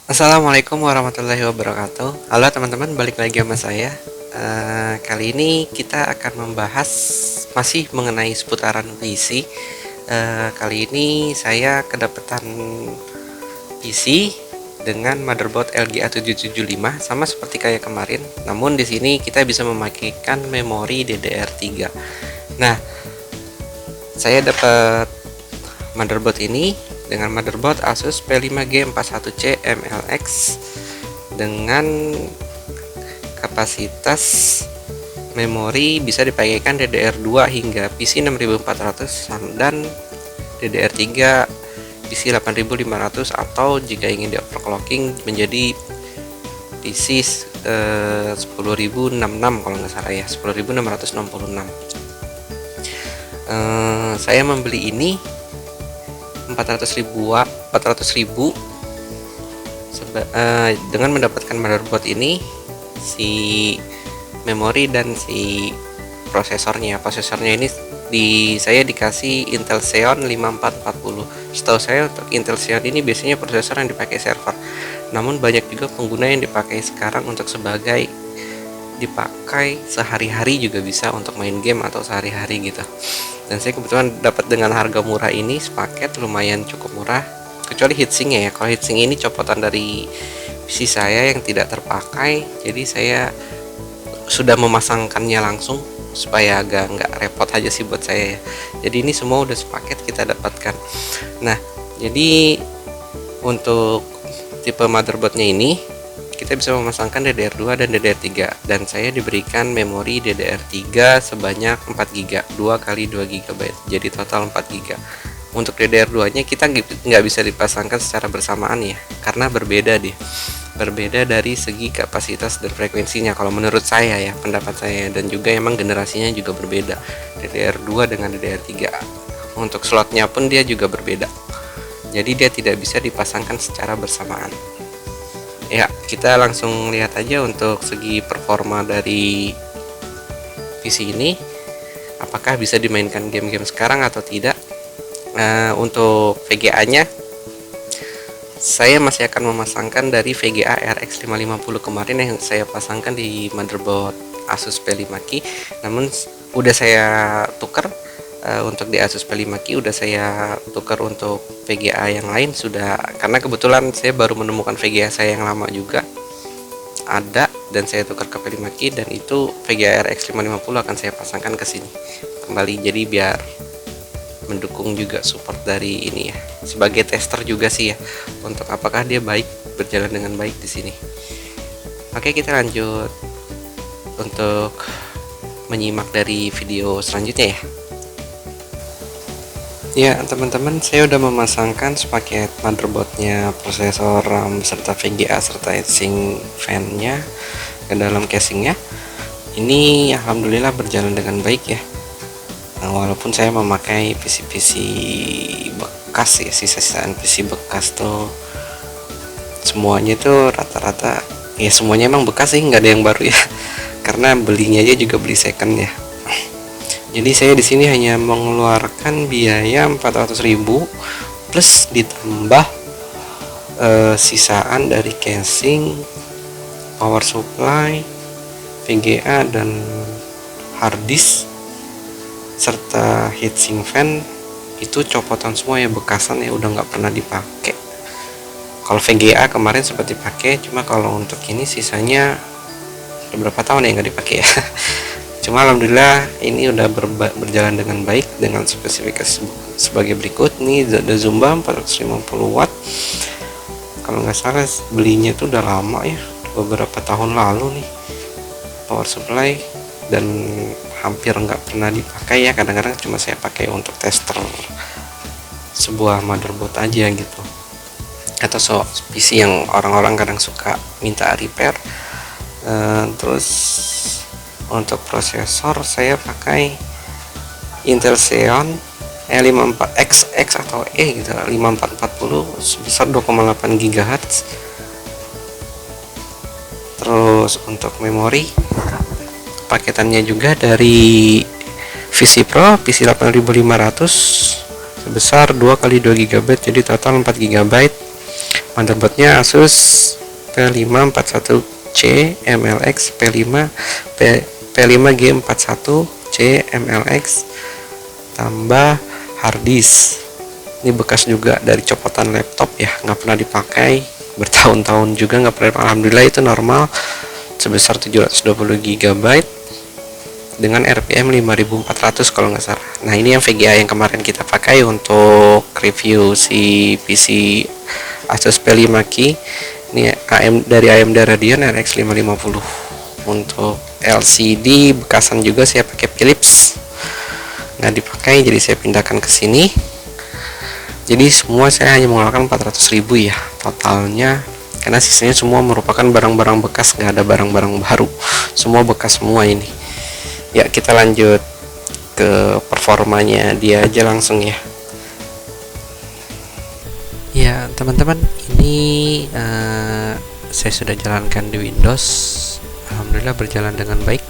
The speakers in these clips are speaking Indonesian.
Assalamualaikum warahmatullahi wabarakatuh. Halo teman-teman, balik lagi sama saya. Kali ini kita akan membahas masih mengenai seputaran PC. Kali ini saya kedapatan PC dengan motherboard LG A775 sama seperti kayak kemarin. Namun di sini kita bisa memakaikan memori DDR3. Nah, saya dapat motherboard ini dengan motherboard Asus P5G41C MLX dengan kapasitas memori bisa dipakaikan DDR2 hingga PC 6400 dan DDR3 PC 8500, atau jika ingin di overclocking menjadi PC 10066 kalau nggak salah ya, 10666. Saya membeli ini 400.000 dengan mendapatkan motherboard ini, si memori dan si prosesornya ini saya dikasih Intel Xeon 5440. Setahu saya untuk Intel Xeon ini biasanya prosesor yang dipakai server, namun banyak juga pengguna yang dipakai sekarang untuk dipakai sehari-hari, juga bisa untuk main game atau sehari-hari gitu. Dan saya kebetulan dapat dengan harga murah ini, sepaket lumayan cukup murah, kecuali heatsinknya ya. Kalau heatsink ini copotan dari PC saya yang tidak terpakai, jadi saya sudah memasangkannya langsung supaya agak nggak repot aja sih buat saya ya. Jadi ini semua udah sepaket kita dapatkan. Nah, jadi untuk tipe motherboardnya ini kita bisa memasangkan DDR2 dan DDR3, dan saya diberikan memori DDR3 sebanyak 4 GB, 2 kali 2 GB, jadi total 4 GB. Untuk DDR2 nya kita nggak bisa dipasangkan secara bersamaan ya, karena berbeda dari segi kapasitas dan frekuensinya kalau menurut saya ya, pendapat saya, dan juga emang generasinya juga berbeda, DDR2 dengan DDR3. Untuk slotnya pun dia juga berbeda, jadi dia tidak bisa dipasangkan secara bersamaan. Ya, kita langsung lihat aja untuk segi performa dari PC ini, apakah bisa dimainkan game-game sekarang atau tidak. Untuk VGA nya saya masih akan memasangkan dari VGA RX 550 kemarin yang saya pasangkan di motherboard Asus P5Q, namun udah saya tukar. Untuk di Asus P5Q udah saya tukar untuk VGA yang lain sudah, karena kebetulan saya baru menemukan VGA saya yang lama juga ada, dan saya tukar ke P5Q, dan itu VGA RX 550 akan saya pasangkan ke sini kembali, jadi biar mendukung juga support dari ini ya, sebagai tester juga sih ya, untuk apakah dia berjalan dengan baik di sini. Oke, kita lanjut untuk menyimak dari video selanjutnya ya. Ya teman-teman, saya udah memasangkan sepaket motherboardnya, prosesor, RAM, serta VGA serta heatsink fan-nya ke dalam casingnya. Ini alhamdulillah berjalan dengan baik ya. Nah, walaupun saya memakai PC-PC bekas ya, sisa-sisaan PC bekas tuh semuanya tuh rata-rata ya, semuanya emang bekas sih, nggak ada yang baru ya, karena belinya aja juga beli second ya. Jadi saya di sini hanya mengeluarkan biaya 400.000 plus ditambah sisaan dari casing, power supply, VGA dan hard disk serta heatsink fan. Itu copotan semua ya, bekasan ya, udah nggak pernah dipakai. Kalau VGA kemarin sempat dipakai, cuma kalau untuk ini sisanya beberapa tahun ya nggak dipakai ya. Cuma alhamdulillah ini udah berjalan dengan baik dengan spesifikasi sebagai berikut. Ini ada Zumba 450 watt, kalau nggak salah belinya itu udah lama ya, beberapa tahun lalu nih. Power supply dan hampir nggak pernah dipakai ya, kadang-kadang cuma saya pakai untuk tester sebuah motherboard aja gitu, atau PC yang orang-orang kadang suka minta repair. Terus untuk prosesor saya pakai Intel Xeon E54XX atau gitu 5440 sebesar 2,8 GHz. Terus untuk memori paketannya juga dari VC Pro PC 8500 sebesar 2 kali 2 GB, jadi total 4 GB. Motherboardnya Asus P541C MLX P5G41C MLX tambah harddisk. Ini bekas juga dari copotan laptop ya, nggak pernah dipakai bertahun-tahun juga nggak pernah. Alhamdulillah itu normal sebesar 720 GB dengan RPM 5400 kalau nggak salah. Nah ini yang VGA yang kemarin kita pakai untuk review si PC Asus P5Ki. Ini dari AMD Radeon RX 550. Untuk LCD bekasan juga saya pakai Philips, nggak dipakai jadi saya pindahkan ke sini. Jadi semua saya hanya mengeluarkan 400.000 ya totalnya, karena sisanya semua merupakan barang-barang bekas, nggak ada barang-barang baru, semua bekas semua ini. Ya kita lanjut ke performanya dia aja langsung ya. Ya teman-teman, ini saya sudah jalankan di Windows, alhamdulillah berjalan dengan baik.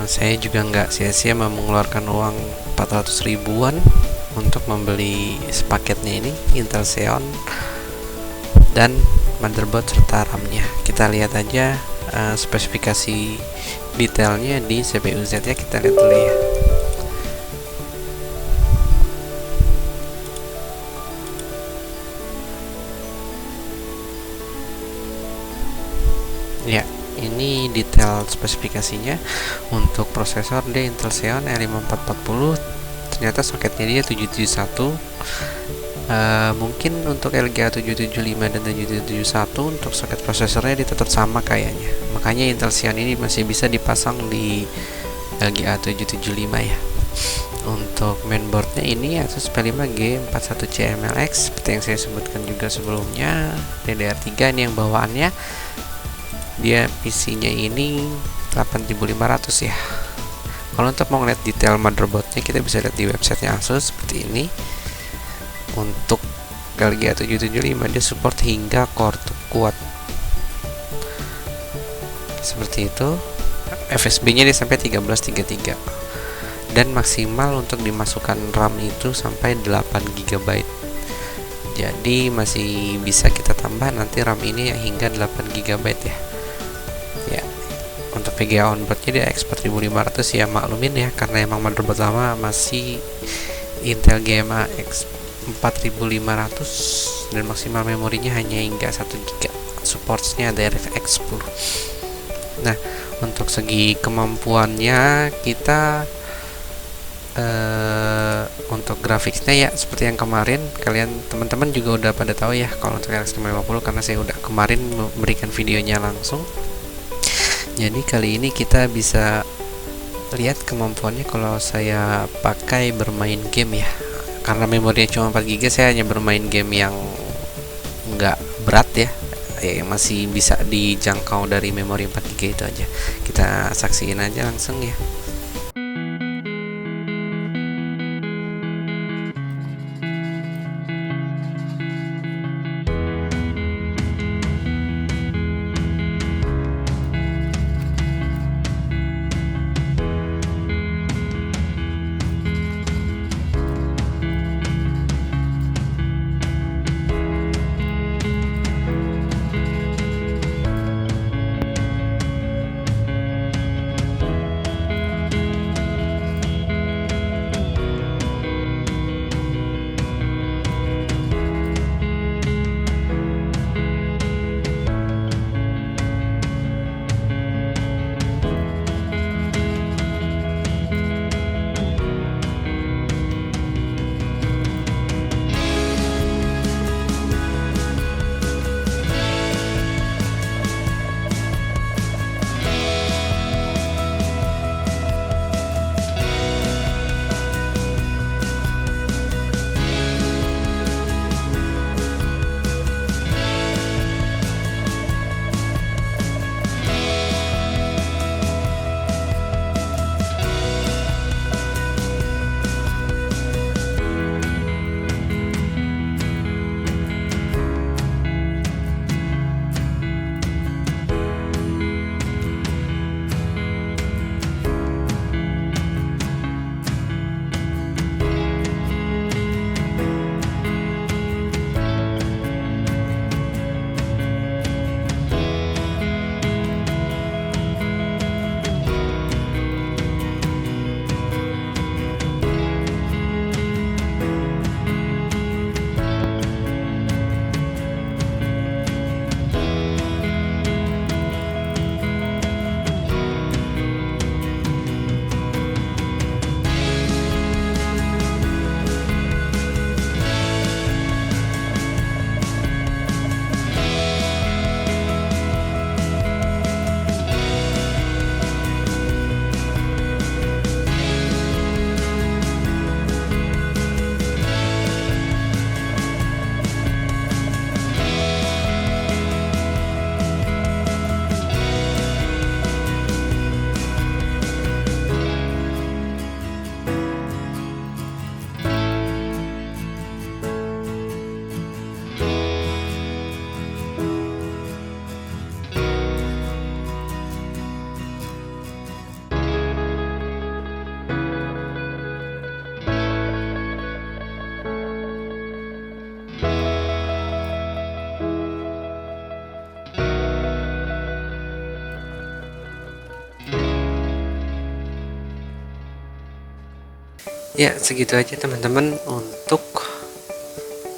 Saya juga nggak sia-sia mengeluarkan uang 400 ribuan untuk membeli paketnya ini, Intel Xeon dan motherboard serta RAM-nya. Kita lihat aja spesifikasi detailnya di CPU Z ya, kita lihat dulu ya. Ya, ini detail spesifikasinya. Untuk prosesor dia Intel Xeon R5440, ternyata soketnya dia 771. Mungkin untuk LGA 775 dan 771 untuk soket prosesornya dia tetap sama kayaknya, makanya Intel Xeon ini masih bisa dipasang di LGA 775 ya. Untuk mainboardnya ini Asus P5G41C MLX seperti yang saya sebutkan juga sebelumnya, DDR3. Ini yang bawaannya, dia PC-nya ini 8500 ya. Kalau untuk mau ngeliat detail motherboardnya, kita bisa lihat di websitenya Asus seperti ini. Untuk LGA 775 dia support hingga core kuat seperti itu. FSB nya dia sampai 1333 dan maksimal untuk dimasukkan RAM itu sampai 8 GB. Jadi masih bisa kita tambah nanti RAM ini hingga 8 GB ya. Ya, untuk VGA onboardnya dia X4500 ya, maklumin ya, karena emang motherboard lama masih Intel GMA X4500 dan maksimal memorinya hanya hingga 1 GB. Supportnya DirectX 10. Nah, untuk segi kemampuannya kita untuk grafiknya ya seperti yang kemarin, kalian teman-teman juga udah pada tahu ya kalau untuk RX 550, karena saya udah kemarin memberikan videonya langsung. Jadi kali ini kita bisa lihat kemampuannya kalau saya pakai bermain game ya. Karena memorinya cuma 4 GB, saya hanya bermain game yang nggak berat ya, yang masih bisa dijangkau dari memori 4 GB itu aja. Kita saksiin aja langsung ya. Ya, segitu aja teman-teman untuk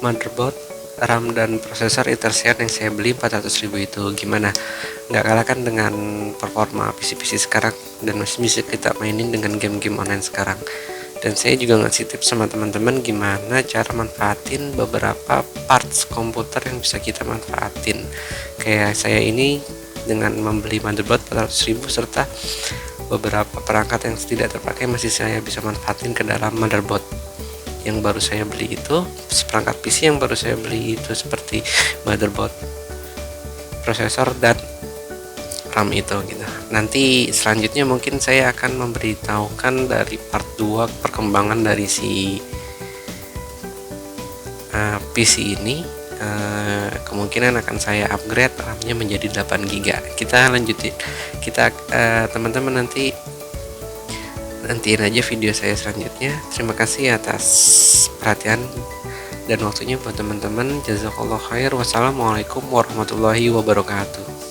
motherboard, RAM dan prosesor Intel Xeon yang saya beli 400.000 itu. Gimana? Nggak kalah kan dengan performa PC-PC sekarang, dan masih bisa kita mainin dengan game-game online sekarang. Dan saya juga ngasih tips sama teman-teman gimana cara manfaatin beberapa parts komputer yang bisa kita manfaatin. Kayak saya ini dengan membeli motherboard 400.000 serta beberapa perangkat yang tidak terpakai masih saya bisa manfaatin ke dalam motherboard yang baru saya beli itu. Seperangkat PC yang baru saya beli itu seperti motherboard, prosesor, dan RAM itu gitu. Nanti selanjutnya mungkin saya akan memberitahukan dari part 2 perkembangan dari si PC ini. Kemungkinan akan saya upgrade RAM-nya menjadi 8 GB. Kita lanjutin. Teman-teman nantiin aja video saya selanjutnya. Terima kasih atas perhatian dan waktunya buat teman-teman. Jazakallah khair. Wassalamualaikum warahmatullahi wabarakatuh.